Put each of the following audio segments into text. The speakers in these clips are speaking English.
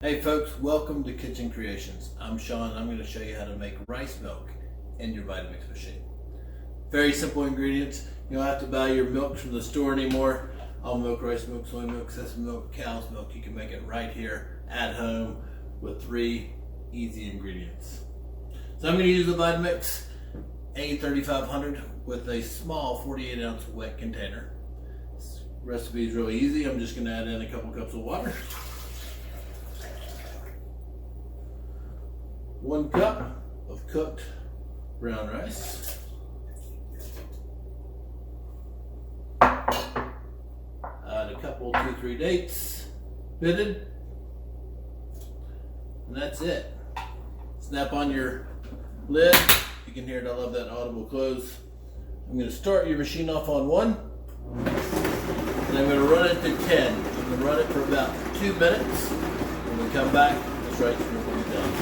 Hey folks, welcome to Kitchen Creations. I'm Sean. I'm going to show you how to make rice milk in your Vitamix machine. Very simple ingredients. You don't have to buy your milk from the store anymore. Almond milk, rice milk, soy milk, sesame milk, cow's milk. You can make it right here at home with 3 easy ingredients. So I'm going to use the Vitamix A3500 with a small 48 ounce wet container. This recipe is really easy. I'm just going to add in a couple cups of water. 1 cup of cooked brown rice. Add a couple, 2-3 dates, pitted, and that's it. Snap on your lid. You can hear it. I love that audible close. I'm going to start your machine off on 1, and I'm going to run it to 10. I'm going to run it for about 2 minutes. When we come back, let's write through what we've done.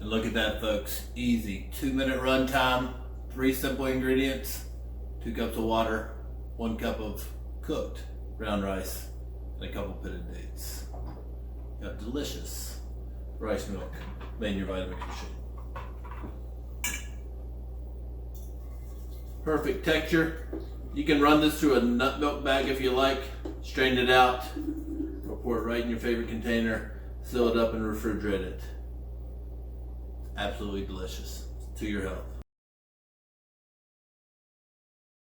And look at that, folks. Easy. 2-minute run time, 3 simple ingredients, 2 cups of water, 1 cup of cooked brown rice, and a couple pitted dates. Got delicious rice milk made in your Vitamix machine. Perfect texture. You can run this through a nut milk bag if you like, strain it out, or pour it right in your favorite container, seal it up and refrigerate it. Absolutely delicious. To your health.